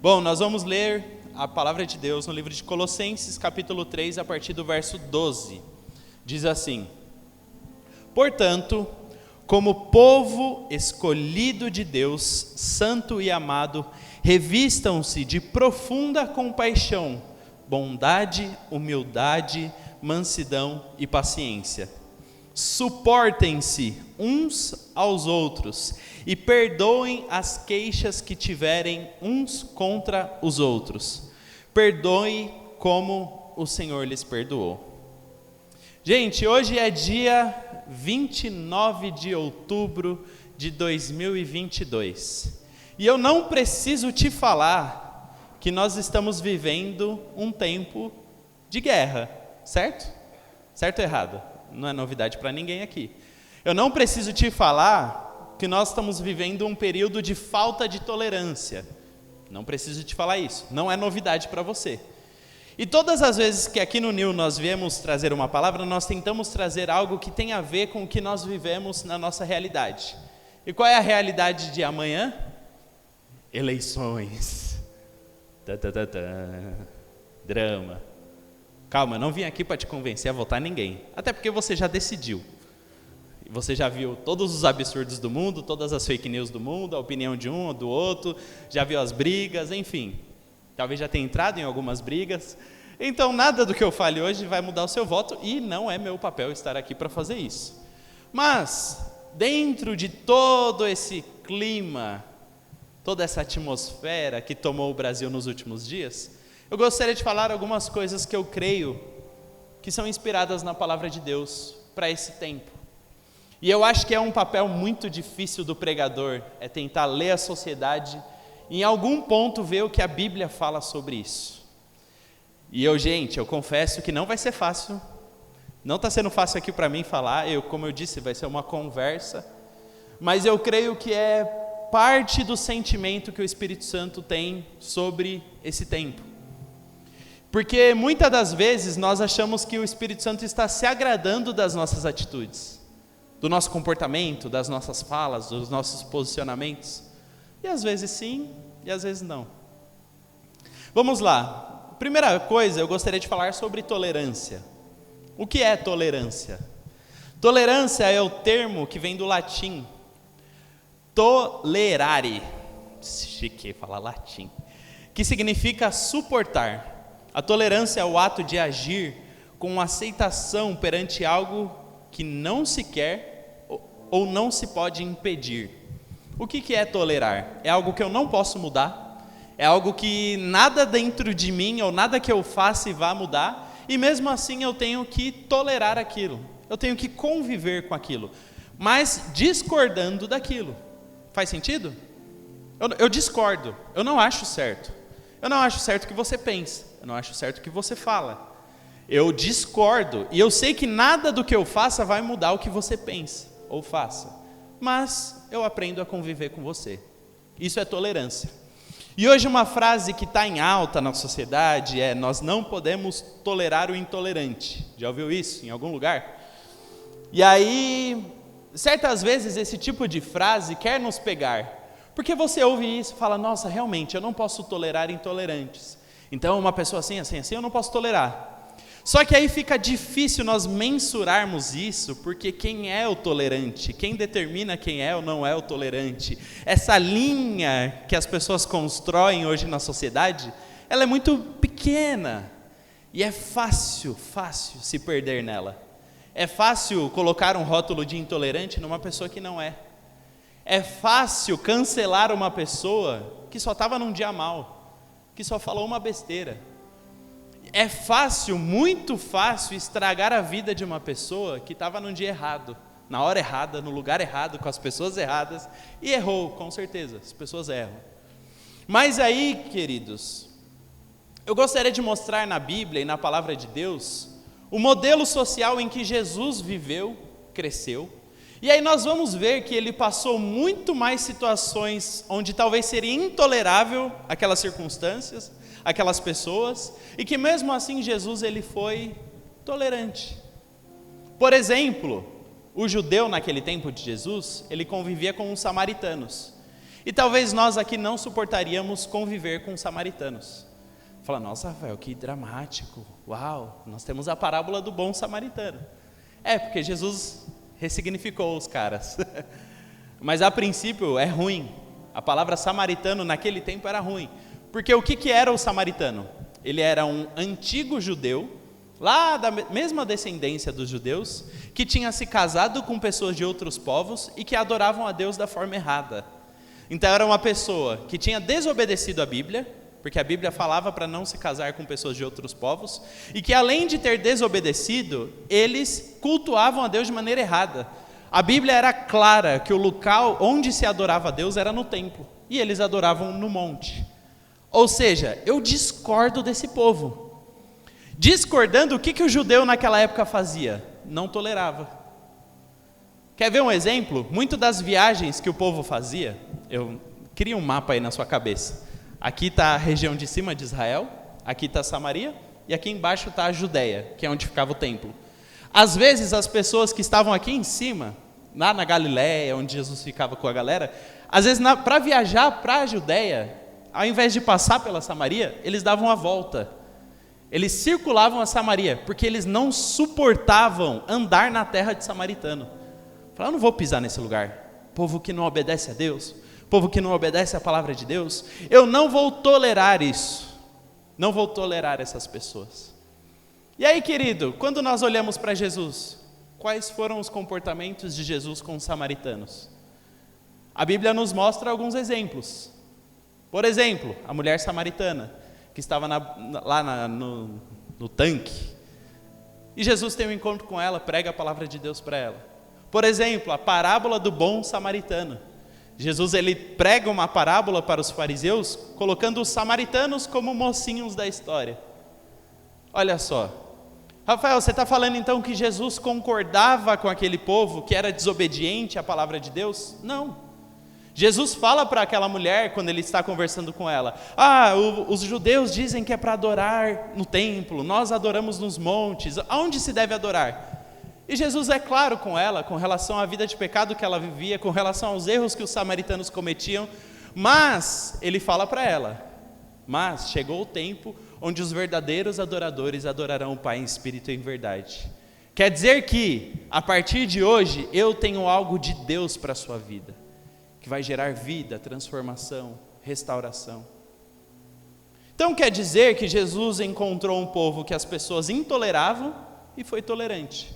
Bom, nós vamos ler a palavra de Deus no livro de Colossenses, capítulo 3, a partir do verso 12. Diz assim: Portanto, como povo escolhido de Deus, santo e amado, revistam-se de profunda compaixão, bondade, humildade, mansidão e paciência. Suportem-se uns aos outros e perdoem as queixas que tiverem uns contra os outros. Perdoe como o Senhor lhes perdoou. Gente, hoje é dia 29 de outubro de 2022. E eu não preciso te falar que nós estamos vivendo um tempo de guerra, certo? Certo ou errado? Não é novidade para ninguém aqui. Eu não preciso te falar que nós estamos vivendo um período de falta de tolerância. Não preciso te falar isso. Não é novidade para você. E todas as vezes que aqui no New nós viemos trazer uma palavra, nós tentamos trazer algo que tem a ver com o que nós vivemos na nossa realidade. E qual é a realidade de amanhã? Eleições. Drama. Calma, não vim aqui para te convencer a votar ninguém. Até porque você já decidiu. Você já viu todos os absurdos do mundo, todas as fake news do mundo, a opinião de um ou do outro, já viu as brigas, enfim. Talvez já tenha entrado em algumas brigas. Então, nada do que eu fale hoje vai mudar o seu voto e não é meu papel estar aqui para fazer isso. Mas, dentro de todo esse clima, toda essa atmosfera que tomou o Brasil nos últimos dias, eu gostaria de falar algumas coisas que eu creio que são inspiradas na palavra de Deus para esse tempo. E eu acho que é um papel muito difícil do pregador, é tentar ler a sociedade e em algum ponto ver o que a Bíblia fala sobre isso. E eu confesso que não vai ser fácil, não está sendo fácil aqui para mim falar, como eu disse, vai ser uma conversa, mas eu creio que é parte do sentimento que o Espírito Santo tem sobre esse tempo. Porque muitas das vezes nós achamos que o Espírito Santo está se agradando das nossas atitudes, do nosso comportamento, das nossas falas, dos nossos posicionamentos. E às vezes sim, e às vezes não. Vamos lá. Primeira coisa, eu gostaria de falar sobre tolerância. O que é tolerância? Tolerância é o termo que vem do latim tolerare, chique falar latim, que significa suportar. A tolerância é o ato de agir com aceitação perante algo que não se quer ou não se pode impedir. O que é tolerar? É algo que eu não posso mudar, é algo que nada dentro de mim ou nada que eu faça vá mudar, e mesmo assim eu tenho que tolerar aquilo, eu tenho que conviver com aquilo, mas discordando daquilo. Faz sentido? Eu discordo, eu não acho certo. Eu não acho certo o que você pensa, eu não acho certo o que você fala. Eu discordo, e eu sei que nada do que eu faça vai mudar o que você pensa ou faça, mas eu aprendo a conviver com você. Isso é tolerância. E hoje uma frase que está em alta na sociedade é: nós não podemos tolerar o intolerante. Já ouviu isso em algum lugar? E aí, certas vezes esse tipo de frase quer nos pegar, porque você ouve isso e fala: nossa, realmente, eu não posso tolerar intolerantes. Então uma pessoa assim, eu não posso tolerar. Só que aí fica difícil nós mensurarmos isso, porque quem é o tolerante? Quem determina quem é ou não é o tolerante? Essa linha que as pessoas constroem hoje na sociedade, ela é muito pequena. E é fácil se perder nela. É fácil colocar um rótulo de intolerante numa pessoa que não é. É fácil cancelar uma pessoa que só estava num dia mal, que só falou uma besteira. É fácil, muito fácil, estragar a vida de uma pessoa que estava num dia errado, na hora errada, no lugar errado, com as pessoas erradas, e errou, com certeza, as pessoas erram. Mas aí, queridos, eu gostaria de mostrar na Bíblia e na palavra de Deus o modelo social em que Jesus viveu, cresceu, e aí nós vamos ver que ele passou muito mais situações onde talvez seria intolerável aquelas circunstâncias, aquelas pessoas, e que mesmo assim Jesus ele foi tolerante. Por exemplo, o judeu naquele tempo de Jesus, ele convivia com os samaritanos. E talvez nós aqui não suportaríamos conviver com samaritanos. Fala, nossa, Rafael, que dramático. Uau, nós temos a parábola do bom samaritano. Porque Jesus ressignificou os caras. Mas a princípio é ruim. A palavra samaritano naquele tempo era ruim. Porque o que era o samaritano? Ele era um antigo judeu, lá da mesma descendência dos judeus, que tinha se casado com pessoas de outros povos e que adoravam a Deus da forma errada. Então era uma pessoa que tinha desobedecido a Bíblia, porque a Bíblia falava para não se casar com pessoas de outros povos, e que além de ter desobedecido, eles cultuavam a Deus de maneira errada. A Bíblia era clara que o local onde se adorava a Deus era no templo, e eles adoravam no monte. Ou seja, eu discordo desse povo. Discordando, o que o judeu naquela época fazia? Não tolerava. Quer ver um exemplo? Muito das viagens que o povo fazia, eu crio um mapa aí na sua cabeça. Aqui está a região de cima de Israel, aqui está Samaria, e aqui embaixo está a Judéia, que é onde ficava o templo. Às vezes as pessoas que estavam aqui em cima, lá na Galiléia, onde Jesus ficava com a galera, às vezes para viajar para a Judéia, ao invés de passar pela Samaria, eles davam a volta. Eles circulavam a Samaria, porque eles não suportavam andar na terra de samaritano. Falaram, eu não vou pisar nesse lugar. Povo que não obedece a Deus, povo que não obedece a palavra de Deus, eu não vou tolerar isso. Não vou tolerar essas pessoas. E aí, querido, quando nós olhamos para Jesus, quais foram os comportamentos de Jesus com os samaritanos? A Bíblia nos mostra alguns exemplos. Por exemplo, a mulher samaritana, que estava no tanque, e Jesus tem um encontro com ela, prega a palavra de Deus para ela. Por exemplo, a parábola do bom samaritano. Jesus ele prega uma parábola para os fariseus, colocando os samaritanos como mocinhos da história. Olha só, Rafael, você está falando então que Jesus concordava com aquele povo que era desobediente à palavra de Deus? Não. Jesus fala para aquela mulher, quando ele está conversando com ela, os judeus dizem que é para adorar no templo, nós adoramos nos montes, aonde se deve adorar? E Jesus é claro com ela, com relação à vida de pecado que ela vivia, com relação aos erros que os samaritanos cometiam, mas ele fala para ela, mas chegou o tempo onde os verdadeiros adoradores adorarão o Pai em espírito e em verdade. Quer dizer que, a partir de hoje, eu tenho algo de Deus para a sua vida, que vai gerar vida, transformação, restauração. Então quer dizer que Jesus encontrou um povo que as pessoas intoleravam e foi tolerante.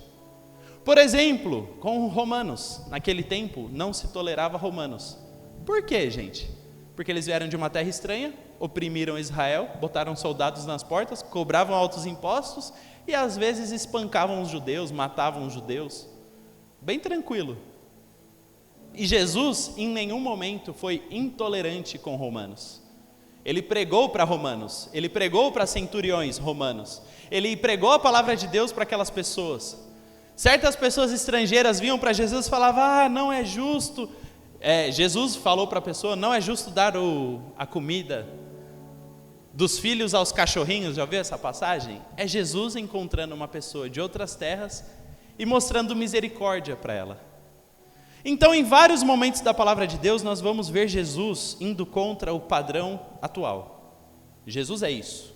Por exemplo, com romanos, naquele tempo não se tolerava romanos. Por quê, gente? Porque eles vieram de uma terra estranha, oprimiram Israel, botaram soldados nas portas, cobravam altos impostos e às vezes espancavam os judeus, matavam os judeus. Bem tranquilo. E Jesus em nenhum momento foi intolerante com romanos. Ele pregou para romanos, ele pregou para centuriões romanos, ele pregou a palavra de Deus para aquelas pessoas. Certas pessoas estrangeiras vinham para Jesus e falavam, não é justo. Jesus falou para a pessoa, não é justo dar a comida dos filhos aos cachorrinhos, já viu essa passagem? É Jesus encontrando uma pessoa de outras terras e mostrando misericórdia para ela. Então, em vários momentos da palavra de Deus, nós vamos ver Jesus indo contra o padrão atual. Jesus é isso.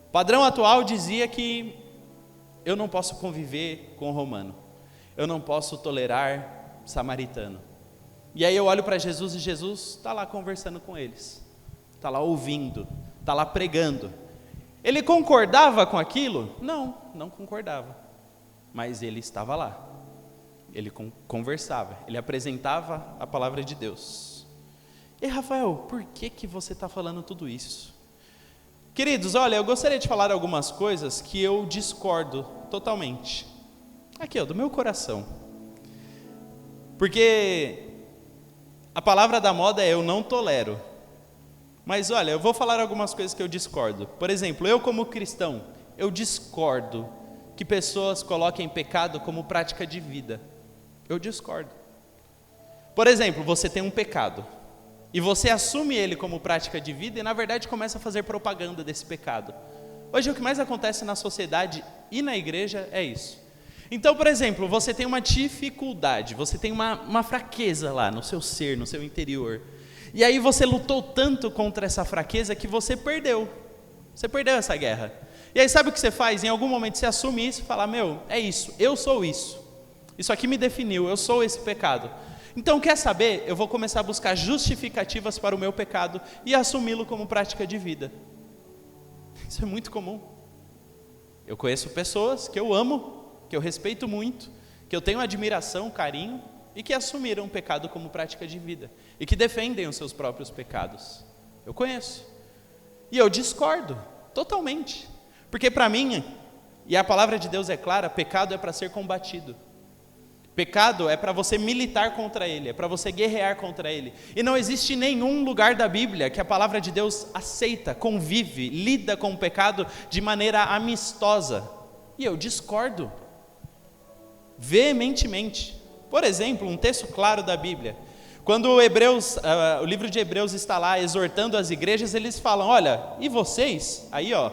O padrão atual dizia que eu não posso conviver com o romano, eu não posso tolerar samaritano. E aí eu olho para Jesus e Jesus está lá conversando com eles, está lá ouvindo, está lá pregando. Ele concordava com aquilo? Não concordava, mas ele estava lá. Ele conversava, ele apresentava a palavra de Deus. E Rafael, por que você está falando tudo isso? Queridos, olha, eu gostaria de falar algumas coisas que eu discordo totalmente. Aqui, do meu coração. Porque a palavra da moda é eu não tolero. Mas olha, eu vou falar algumas coisas que eu discordo. Por exemplo, eu como cristão, eu discordo que pessoas coloquem pecado como prática de vida. Eu discordo. Por exemplo, você tem um pecado e você assume ele como prática de vida e na verdade começa a fazer propaganda desse pecado. Hoje o que mais acontece na sociedade e na igreja é isso. Então, por exemplo, você tem uma dificuldade, você tem uma fraqueza lá no seu ser, no seu interior. E aí você lutou tanto contra essa fraqueza que você perdeu. Você perdeu essa guerra. E aí sabe o que você faz? Em algum momento você assume isso e fala, meu, é isso, eu sou isso. Isso aqui me definiu, eu sou esse pecado. Então quer saber? Eu vou começar a buscar justificativas para o meu pecado e assumi-lo como prática de vida. Isso é muito comum. Eu conheço pessoas que eu amo, que eu respeito muito, que eu tenho admiração, carinho, e que assumiram o pecado como prática de vida, e que defendem os seus próprios pecados. Eu conheço. E eu discordo, totalmente. Porque para mim, e a palavra de Deus é clara, pecado é para ser combatido. Pecado é para você militar contra ele, é para você guerrear contra ele. E não existe nenhum lugar da Bíblia que a palavra de Deus aceita, convive, lida com o pecado de maneira amistosa. E eu discordo, veementemente. Por exemplo, um texto claro da Bíblia. Quando o livro de Hebreus está lá exortando as igrejas, eles falam, olha, e vocês, aí ó,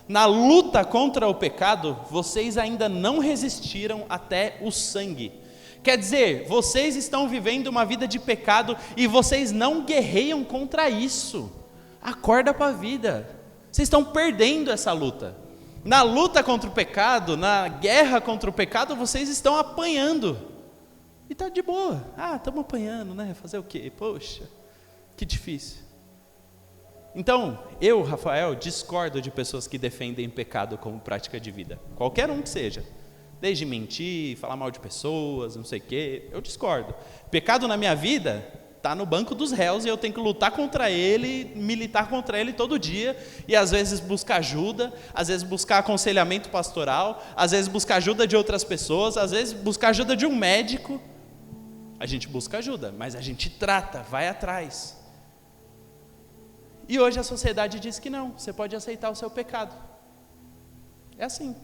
na luta contra o pecado, vocês ainda não resistiram até o sangue. Quer dizer, vocês estão vivendo uma vida de pecado e vocês não guerreiam contra isso. Acorda para a vida. Vocês estão perdendo essa luta. Na luta contra o pecado, na guerra contra o pecado, vocês estão apanhando. E está de boa. Estamos apanhando, né? Fazer o quê? Poxa, que difícil. Então, eu, Rafael, discordo de pessoas que defendem pecado como prática de vida. Qualquer um que seja. Desde mentir, falar mal de pessoas, não sei o quê, eu discordo. Pecado na minha vida está no banco dos réus e eu tenho que lutar contra ele, militar contra ele todo dia, e às vezes buscar ajuda, às vezes buscar aconselhamento pastoral, às vezes buscar ajuda de outras pessoas, às vezes buscar ajuda de um médico. A gente busca ajuda, mas a gente trata, vai atrás. E hoje a sociedade diz que não, você pode aceitar o seu pecado. É assim.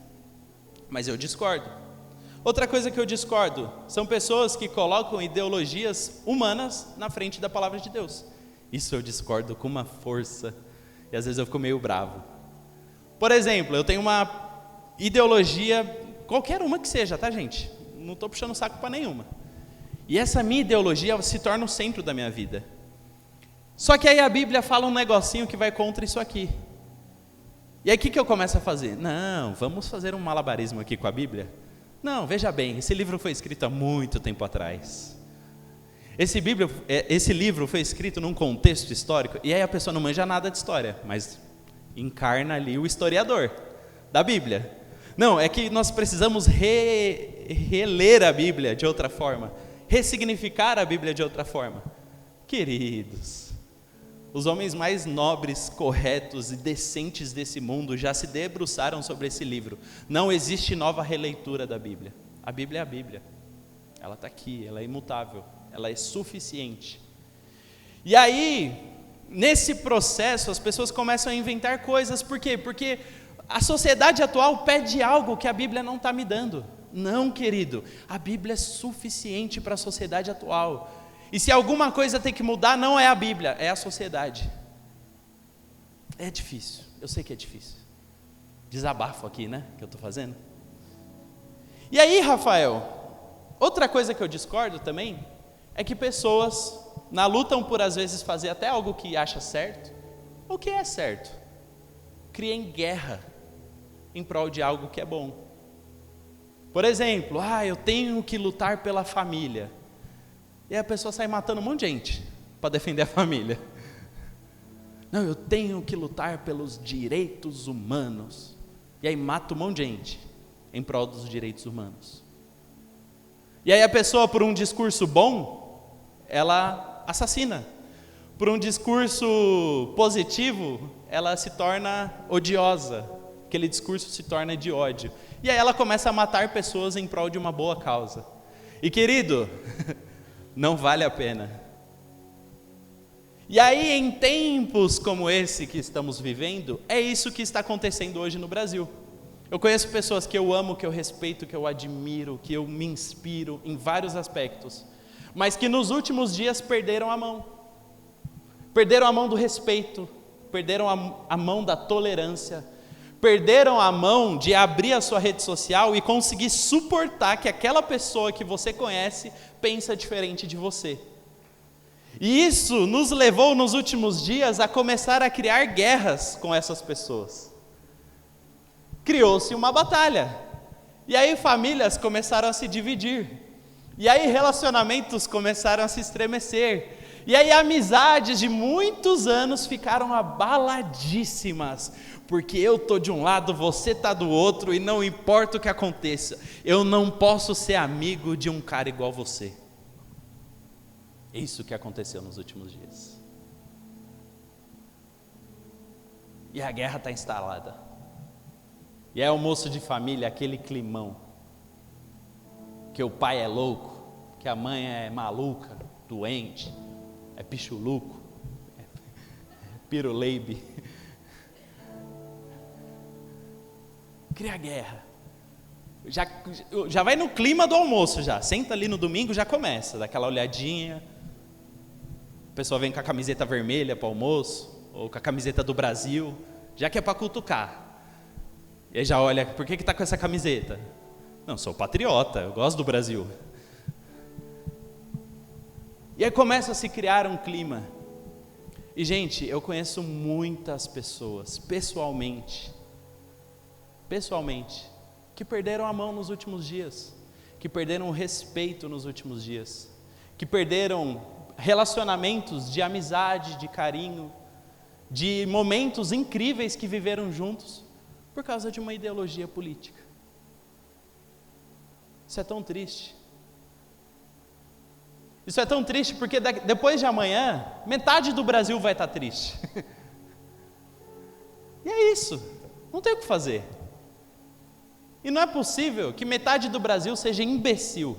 Mas eu discordo. Outra coisa que eu discordo são pessoas que colocam ideologias humanas na frente da palavra de Deus. Isso eu discordo com uma força e às vezes eu fico meio bravo. Por exemplo, eu tenho uma ideologia, qualquer uma que seja, tá gente? Não estou puxando o saco para nenhuma. E essa minha ideologia se torna o centro da minha vida. Só que aí a Bíblia fala um negocinho que vai contra isso aqui. E aí o que eu começo a fazer? Não, vamos fazer um malabarismo aqui com a Bíblia? Não, veja bem, esse livro foi escrito há muito tempo atrás. Esse livro foi escrito num contexto histórico, e aí a pessoa não manja nada de história, mas encarna ali o historiador da Bíblia. Não, é que nós precisamos reler a Bíblia de outra forma, ressignificar a Bíblia de outra forma. Queridos, os homens mais nobres, corretos e decentes desse mundo já se debruçaram sobre esse livro. Não existe nova releitura da Bíblia. A Bíblia é a Bíblia. Ela está aqui, ela é imutável, ela é suficiente. E aí, nesse processo, as pessoas começam a inventar coisas. Por quê? Porque a sociedade atual pede algo que a Bíblia não está me dando. Não, querido, a Bíblia é suficiente para a sociedade atual. E se alguma coisa tem que mudar, não é a Bíblia, é a sociedade. É difícil, eu sei que é difícil. Desabafo aqui, né, que eu estou fazendo. E aí, Rafael, outra coisa que eu discordo também, é que pessoas lutam por às vezes fazer até algo que acha certo, ou que é certo, criem guerra em prol de algo que é bom. Por exemplo, eu tenho que lutar pela família. E aí a pessoa sai matando um monte de gente para defender a família. Não, eu tenho que lutar pelos direitos humanos. E aí mata um monte de gente em prol dos direitos humanos. E aí a pessoa, por um discurso bom, ela assassina. Por um discurso positivo, ela se torna odiosa. Aquele discurso se torna de ódio. E aí ela começa a matar pessoas em prol de uma boa causa. E querido, não vale a pena. E aí, em tempos como esse que estamos vivendo, é isso que está acontecendo hoje no Brasil. Eu conheço pessoas que eu amo, que eu respeito, que eu admiro, que eu me inspiro em vários aspectos, mas que nos últimos dias perderam a mão. Perderam a mão do respeito, perderam a mão da tolerância, perderam a mão de abrir a sua rede social e conseguir suportar que aquela pessoa que você conhece pensa diferente de você. E isso nos levou nos últimos dias a começar a criar guerras com essas pessoas. Criou-se uma batalha. E aí famílias começaram a se dividir. E aí relacionamentos começaram a se estremecer. E aí amizades de muitos anos ficaram abaladíssimas. Porque eu estou de um lado, você está do outro, e não importa o que aconteça, eu não posso ser amigo de um cara igual você. É isso que aconteceu nos últimos dias. E a guerra está instalada. E é almoço de família, aquele climão. Que o pai é louco, que a mãe é maluca, doente, é pichuluco, é piruleibe. Cria guerra. Já vai no clima do almoço já. Senta ali no domingo, já começa, daquela olhadinha. A pessoa vem com a camiseta vermelha para o almoço, ou com a camiseta do Brasil, já que é para cutucar. E aí já olha, por que está com essa camiseta? Não, sou patriota, eu gosto do Brasil. E aí começa a se criar um clima. E gente, eu conheço muitas pessoas, pessoalmente, que perderam a mão nos últimos dias, que perderam o respeito nos últimos dias, que perderam relacionamentos de amizade, de carinho, de momentos incríveis que viveram juntos, por causa de uma ideologia política. Isso é tão triste. Isso é tão triste porque depois de amanhã, metade do Brasil vai estar triste. E é isso, não tem o que fazer. E não é possível que metade do Brasil seja imbecil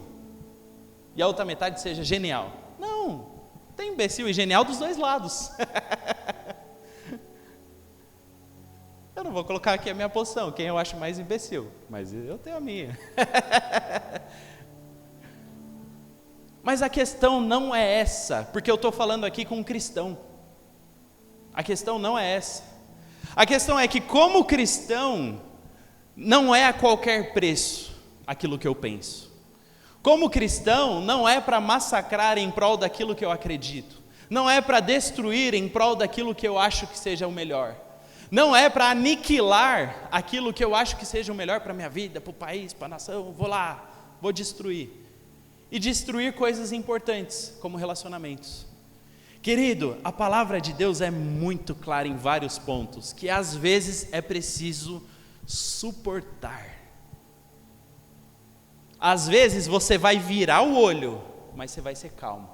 e a outra metade seja genial. Não, tem imbecil e genial dos dois lados. Eu não vou colocar aqui a minha posição, quem eu acho mais imbecil, mas eu tenho a minha. Mas a questão não é essa, porque eu estou falando aqui com um cristão. A questão não é essa. A questão é que, como cristão, não é a qualquer preço aquilo que eu penso. Como cristão, não é para massacrar em prol daquilo que eu acredito. Não é para destruir em prol daquilo que eu acho que seja o melhor. Não é para aniquilar aquilo que eu acho que seja o melhor para a minha vida, para o país, para a nação. Vou lá, vou destruir. E destruir coisas importantes, como relacionamentos. Querido, a palavra de Deus é muito clara em vários pontos, que às vezes é preciso suportar. Às vezes você vai virar o olho, mas você vai ser calmo.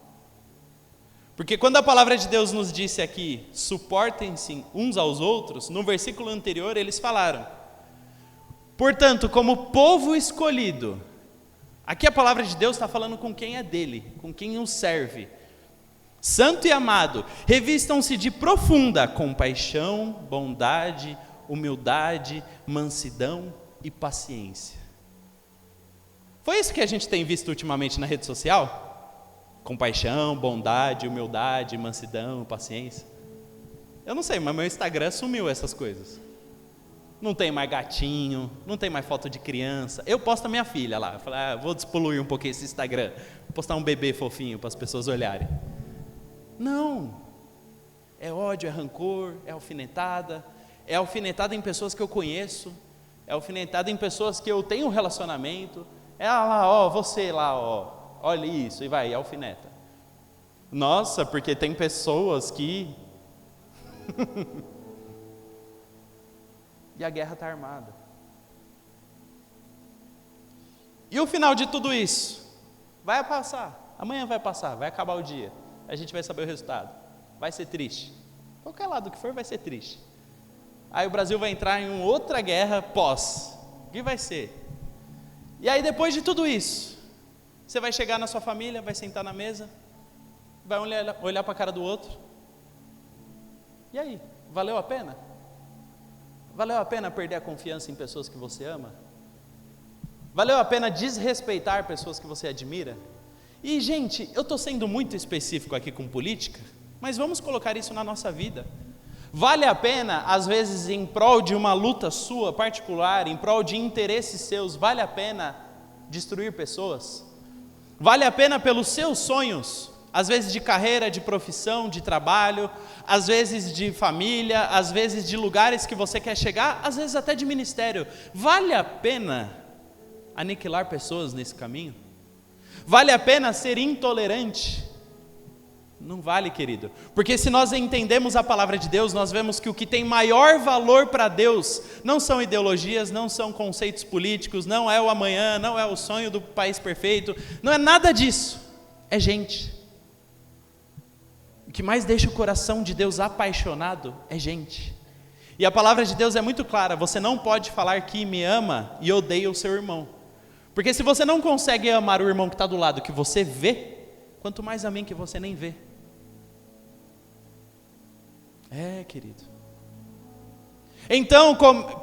Porque quando a palavra de Deus nos disse aqui, suportem-se uns aos outros, no versículo anterior eles falaram, portanto, como povo escolhido, aqui a palavra de Deus está falando com quem é dele, com quem o serve, santo e amado, revistam-se de profunda compaixão, bondade, humildade, mansidão e paciência. Foi isso que a gente tem visto ultimamente na rede social? Compaixão, bondade, humildade, mansidão, paciência. Eu não sei, mas meu Instagram sumiu essas coisas. Não tem mais gatinho, não tem mais foto de criança. Eu posto a minha filha lá. Eu falo, vou despoluir um pouquinho esse Instagram. Vou postar um bebê fofinho para as pessoas olharem. Não. É ódio, é rancor, é alfinetada. É alfinetada em pessoas que eu conheço. É alfinetada em pessoas que eu tenho um relacionamento. É lá, ó, você lá, ó. Olha isso, e vai, alfineta. Nossa, porque tem pessoas que... E a guerra está armada. E o final de tudo isso? Vai passar, amanhã vai passar, vai acabar o dia. A gente vai saber o resultado. Vai ser triste. Qualquer lado que for vai ser triste. Aí o Brasil vai entrar em uma outra guerra pós. O que vai ser? E aí depois de tudo isso, você vai chegar na sua família, vai sentar na mesa, vai olhar para a cara do outro. E aí, valeu a pena? Valeu a pena perder a confiança em pessoas que você ama? Valeu a pena desrespeitar pessoas que você admira? E gente, eu estou sendo muito específico aqui com política, mas vamos colocar isso na nossa vida. Vale a pena, às vezes em prol de uma luta sua particular, em prol de interesses seus, vale a pena destruir pessoas? Vale a pena pelos seus sonhos às vezes de carreira, de profissão, de trabalho, às vezes de família, às vezes de lugares que você quer chegar, às vezes até de ministério. Vale a pena aniquilar pessoas nesse caminho? Vale a pena ser intolerante? Não vale, querido, porque se nós entendemos a palavra de Deus, nós vemos que o que tem maior valor para Deus não são ideologias, não são conceitos políticos, não é o amanhã, não é o sonho do país perfeito, não é nada disso, é gente. O que mais deixa o coração de Deus apaixonado é gente. E a palavra de Deus é muito clara, você não pode falar que me ama e odeia o seu irmão, porque se você não consegue amar o irmão que está do lado que você vê, quanto mais a mim que você nem vê. Querido. Então,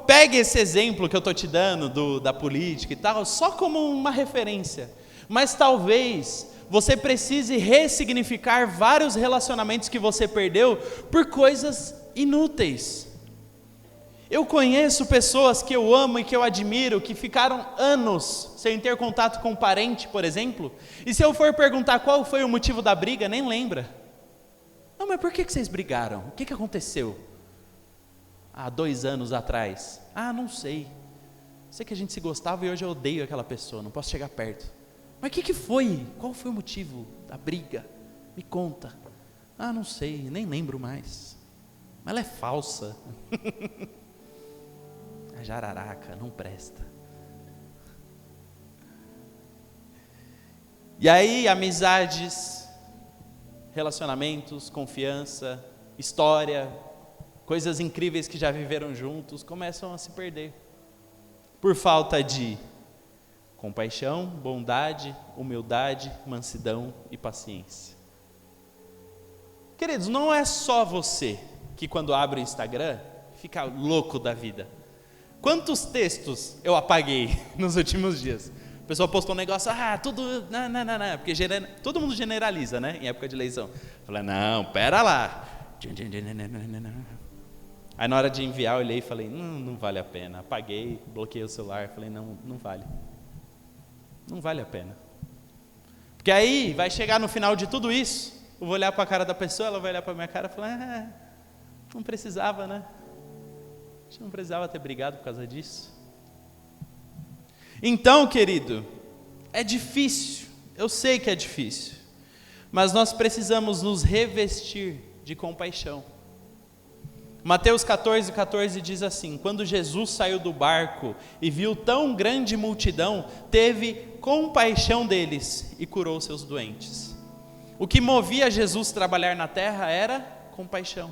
pegue esse exemplo que eu estou te dando da política e tal, só como uma referência. Mas talvez você precise ressignificar vários relacionamentos que você perdeu por coisas inúteis. Eu conheço pessoas que eu amo e que eu admiro, que ficaram anos sem ter contato com um parente, por exemplo, e se eu for perguntar qual foi o motivo da briga, nem lembra. Não, mas por que vocês brigaram? O que aconteceu? Há 2 anos atrás. Não sei. Sei que a gente se gostava e hoje eu odeio aquela pessoa, não posso chegar perto. Mas o que foi? Qual foi o motivo da briga? Me conta. Não sei, nem lembro mais. Mas ela é falsa. A jararaca, não presta. E aí, amizades, relacionamentos, confiança, história, coisas incríveis que já viveram juntos, começam a se perder. Por falta de compaixão, bondade, humildade, mansidão e paciência. Queridos, não é só você que quando abre o Instagram, fica louco da vida. Quantos textos eu apaguei nos últimos dias? A pessoa postou um negócio, tudo, não, porque todo mundo generaliza, né, em época de eleição. Eu falei, não, pera lá. Aí na hora de enviar, eu olhei e falei, não vale a pena. Apaguei, bloqueei o celular, falei, não vale. Não vale a pena. Porque aí vai chegar no final de tudo isso, eu vou olhar para a cara da pessoa, ela vai olhar para a minha cara e falar, não precisava, né? A gente não precisava ter brigado por causa disso. Então, querido, é difícil, eu sei que é difícil, mas nós precisamos nos revestir de compaixão. Mateus 14:14 diz assim: quando Jesus saiu do barco e viu tão grande multidão, teve compaixão deles e curou seus doentes. O que movia Jesus a trabalhar na terra era compaixão.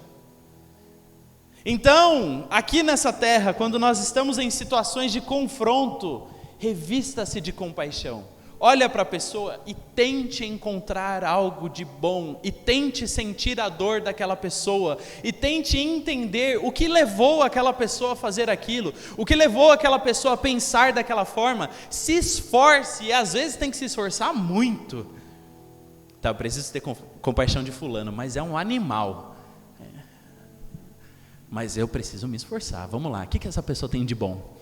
Então, aqui nessa terra, quando nós estamos em situações de confronto, revista-se de compaixão. Olha para a pessoa e tente encontrar algo de bom, e tente sentir a dor daquela pessoa, e tente entender o que levou aquela pessoa a fazer aquilo, o que levou aquela pessoa a pensar daquela forma. Se esforce, e às vezes tem que se esforçar muito. Tá, eu preciso ter compaixão de fulano, mas é um animal. Mas eu preciso me esforçar, vamos lá, o que essa pessoa tem de bom?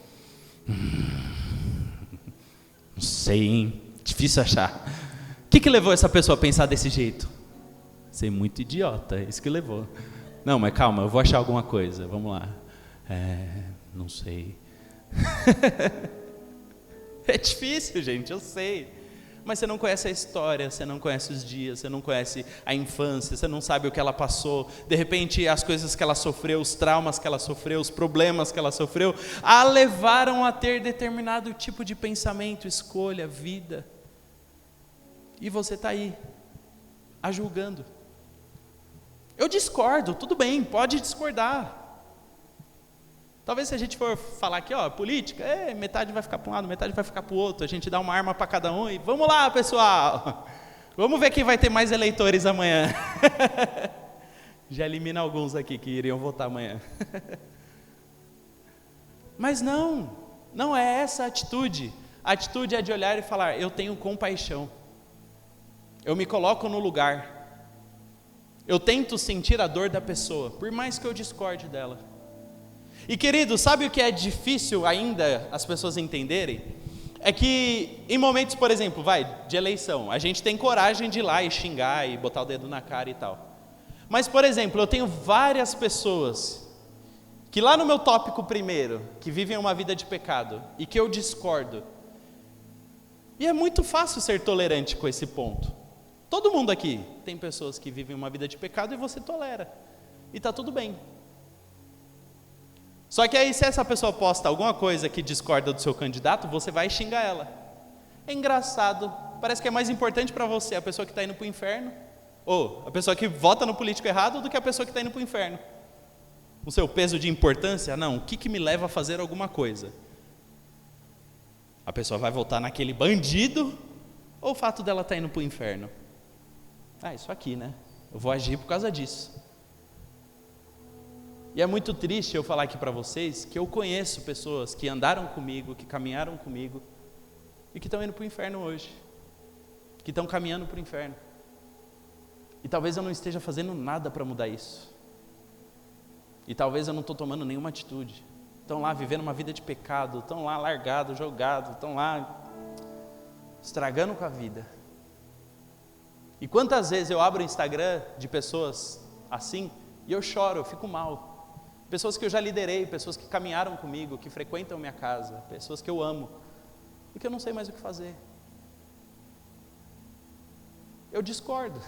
Não sei, hein? Difícil achar. O que levou essa pessoa a pensar desse jeito? Ser muito idiota, é isso que levou. Não, mas calma, eu vou achar alguma coisa, vamos lá. Não sei. É difícil, gente, eu sei. Mas você não conhece a história, você não conhece os dias, você não conhece a infância, você não sabe o que ela passou. De repente, as coisas que ela sofreu, os traumas que ela sofreu, os problemas que ela sofreu, a levaram a ter determinado tipo de pensamento, escolha, vida. E você está aí, a julgando. Eu discordo, tudo bem, pode discordar. Talvez se a gente for falar aqui, política, metade vai ficar para um lado, metade vai ficar para o outro, a gente dá uma arma para cada um e vamos lá, pessoal, vamos ver quem vai ter mais eleitores amanhã. Já elimina alguns aqui que iriam votar amanhã. Mas não é essa a atitude. A atitude é de olhar e falar, eu tenho compaixão, eu me coloco no lugar, eu tento sentir a dor da pessoa, por mais que eu discorde dela. E querido, sabe o que é difícil ainda as pessoas entenderem? é que em momentos, por exemplo, de eleição, a gente tem coragem de ir lá e xingar e botar o dedo na cara e tal. Mas, por exemplo, eu tenho várias pessoas que lá no meu tópico primeiro, que vivem uma vida de pecado e que eu discordo. E é muito fácil ser tolerante com esse ponto. Todo mundo aqui tem pessoas que vivem uma vida de pecado e você tolera. E está tudo bem. Só que aí se essa pessoa posta alguma coisa que discorda do seu candidato, você vai xingar ela. É engraçado, parece que é mais importante para você a pessoa que está indo para o inferno, ou a pessoa que vota no político errado, do que a pessoa que está indo para o inferno. O seu peso de importância, não, o que me leva a fazer alguma coisa? A pessoa vai votar naquele bandido, ou o fato dela estar indo para o inferno? Isso aqui, né? Eu vou agir por causa disso. E é muito triste eu falar aqui para vocês que eu conheço pessoas que andaram comigo, que caminharam comigo e que estão indo para o inferno hoje, que estão caminhando para o inferno. E talvez eu não esteja fazendo nada para mudar isso. E talvez eu não estou tomando nenhuma atitude. Estão lá vivendo uma vida de pecado, estão lá largados, jogados, estão lá estragando com a vida. E quantas vezes eu abro o Instagram de pessoas assim e eu choro, eu fico mal. Pessoas que eu já liderei, pessoas que caminharam comigo, que frequentam minha casa, pessoas que eu amo e que eu não sei mais o que fazer. Eu discordo.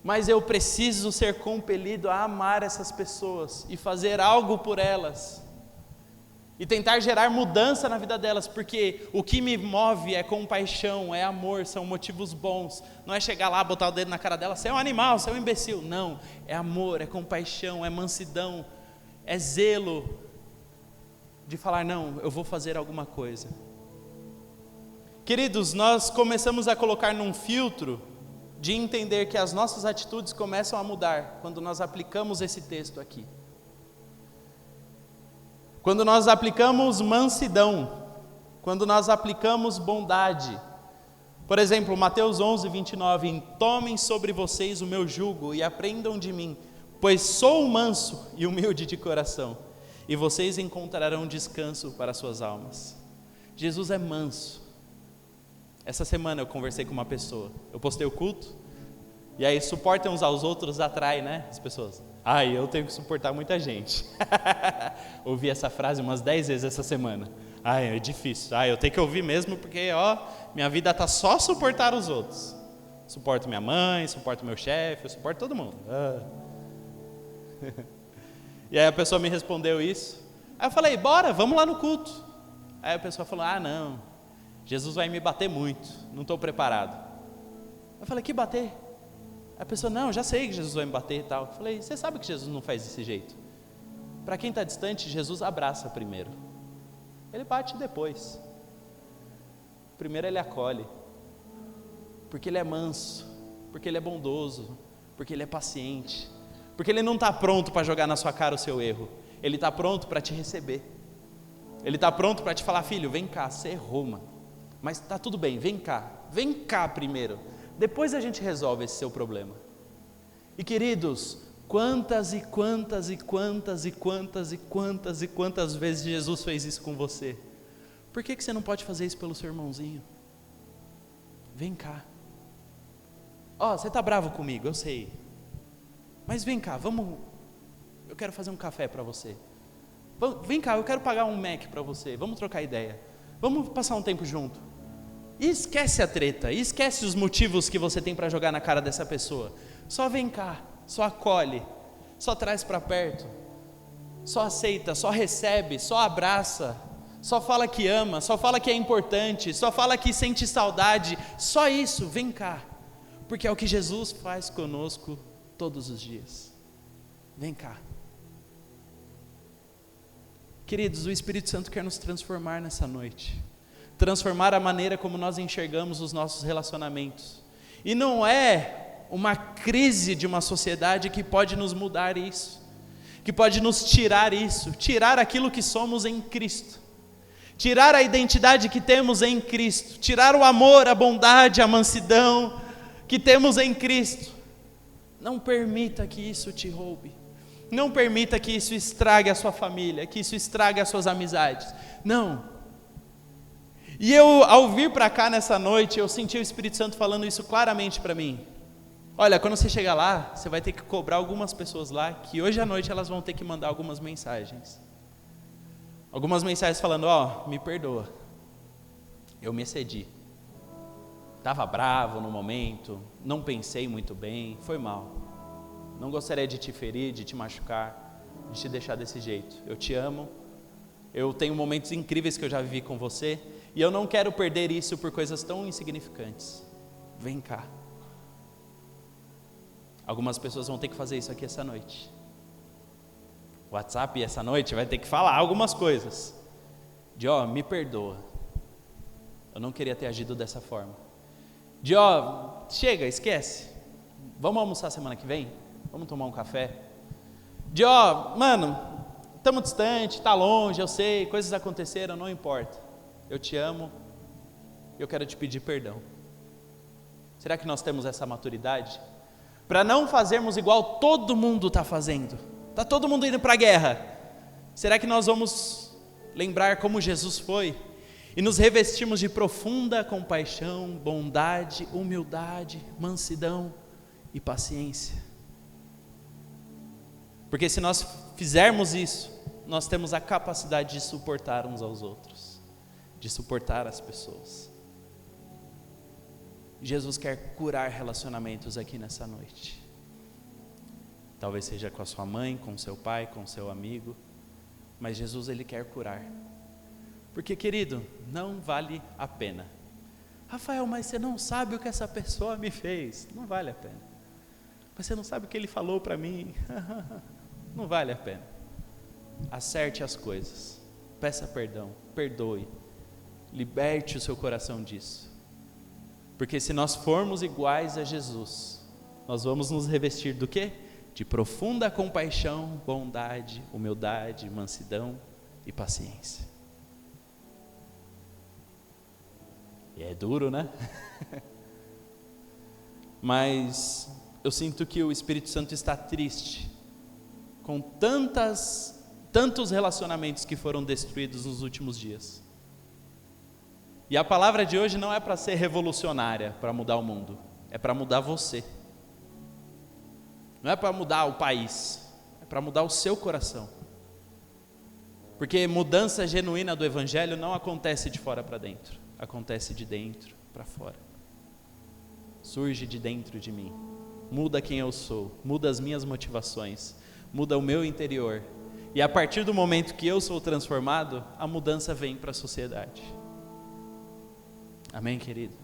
Mas eu preciso ser compelido a amar essas pessoas e fazer algo por elas. E tentar gerar mudança na vida delas, porque o que me move é compaixão, é amor, são motivos bons. Não é chegar lá, botar o dedo na cara dela, você é um animal, você é um imbecil. Não, é amor, é compaixão, é mansidão, é zelo de falar, não, eu vou fazer alguma coisa. Queridos, nós começamos a colocar num filtro de entender que as nossas atitudes começam a mudar quando nós aplicamos esse texto aqui. Quando nós aplicamos mansidão, quando nós aplicamos bondade. Por exemplo, Mateus 11:29, tomem sobre vocês o meu jugo e aprendam de mim, pois sou manso e humilde de coração, e vocês encontrarão descanso para suas almas. Jesus é manso. Essa semana eu conversei com uma pessoa, eu postei o culto, e aí suportem uns aos outros atrai, né, as pessoas. Eu tenho que suportar muita gente. Ouvi essa frase umas 10 vezes essa semana. É difícil. Eu tenho que ouvir mesmo porque, minha vida está só suportar os outros. Suporto minha mãe, suporto meu chefe, eu suporto todo mundo. E aí a pessoa me respondeu isso. Aí eu falei, bora, vamos lá no culto. Aí a pessoa falou, não, Jesus vai me bater muito, não estou preparado. Eu falei, que bater? A pessoa, não, já sei que Jesus vai me bater e tal. Eu falei, você sabe que Jesus não faz desse jeito? Para quem está distante, Jesus abraça primeiro. Ele bate depois. Primeiro ele acolhe. Porque ele é manso, porque ele é bondoso, porque ele é paciente. Porque ele não está pronto para jogar na sua cara o seu erro. Ele está pronto para te receber. Ele está pronto para te falar, filho, vem cá, você errou, mano. Mas está tudo bem, vem cá primeiro. Depois a gente resolve esse seu problema. E queridos, quantas e quantas e quantas e quantas e quantas e quantas vezes Jesus fez isso com você? Por que você não pode fazer isso pelo seu irmãozinho? Vem cá. Você está bravo comigo, eu sei. Mas vem cá, eu quero fazer um café para você. Vem cá, eu quero pagar um Mac para você, vamos trocar ideia. Vamos passar um tempo junto. E esquece a treta, e esquece os motivos que você tem para jogar na cara dessa pessoa. Só vem cá, só acolhe, só traz para perto, só aceita, só recebe, só abraça, só fala que ama, só fala que é importante, só fala que sente saudade, só isso, vem cá. Porque é o que Jesus faz conosco todos os dias. Vem cá. Queridos, o Espírito Santo quer nos transformar nessa noite. Transformar a maneira como nós enxergamos os nossos relacionamentos. E não é uma crise de uma sociedade que pode nos mudar isso, que pode nos tirar isso, tirar aquilo que somos em Cristo, tirar a identidade que temos em Cristo, tirar o amor, a bondade, a mansidão que temos em Cristo. Não permita que isso te roube, Não permita que isso estrague a sua família, que isso estrague as suas amizades. Não. E eu, ao vir para cá nessa noite, eu senti o Espírito Santo falando isso claramente para mim. Olha, quando você chegar lá, você vai ter que cobrar algumas pessoas lá, que hoje à noite elas vão ter que mandar algumas mensagens. Algumas mensagens falando, me perdoa. Eu me excedi. Estava bravo no momento, não pensei muito bem, foi mal. Não gostaria de te ferir, de te machucar, de te deixar desse jeito. Eu te amo, eu tenho momentos incríveis que eu já vivi com você, e eu não quero perder isso por coisas tão insignificantes. Vem cá. Algumas pessoas vão ter que fazer isso aqui essa noite. O WhatsApp essa noite vai ter que falar algumas coisas. De me perdoa. Eu não queria ter agido dessa forma. De chega, esquece. Vamos almoçar semana que vem? Vamos tomar um café? De mano, estamos distante, está longe, eu sei, coisas aconteceram, não importa. Eu te amo, eu quero te pedir perdão. Será que nós temos essa maturidade? Para não fazermos igual todo mundo está fazendo. Está todo mundo indo para a guerra. Será que nós vamos lembrar como Jesus foi? E nos revestirmos de profunda compaixão, bondade, humildade, mansidão e paciência. Porque se nós fizermos isso, nós temos a capacidade de suportar uns aos outros, de suportar as pessoas. Jesus quer curar relacionamentos aqui nessa noite. Talvez seja com a sua mãe, com seu pai, com seu amigo, mas Jesus, Ele quer curar. Porque, querido, não vale a pena. Rafael, mas você não sabe o que essa pessoa me fez. Não vale a pena. Mas você não sabe o que ele falou para mim. Não vale a pena. Acerte as coisas. Peça perdão, perdoe. Liberte o seu coração disso. Porque se nós formos iguais a Jesus, nós vamos nos revestir do quê? De profunda compaixão, bondade, humildade, mansidão e paciência. E é duro, né? Mas eu sinto que o Espírito Santo está triste com tantos relacionamentos que foram destruídos nos últimos dias. E a palavra de hoje não é para ser revolucionária, para mudar o mundo, é para mudar você. Não é para mudar o país, é para mudar o seu coração. Porque mudança genuína do Evangelho não acontece de fora para dentro, acontece de dentro para fora. Surge de dentro de mim, muda quem eu sou, muda as minhas motivações, muda o meu interior. E a partir do momento que eu sou transformado, a mudança vem para a sociedade. Amém, querido?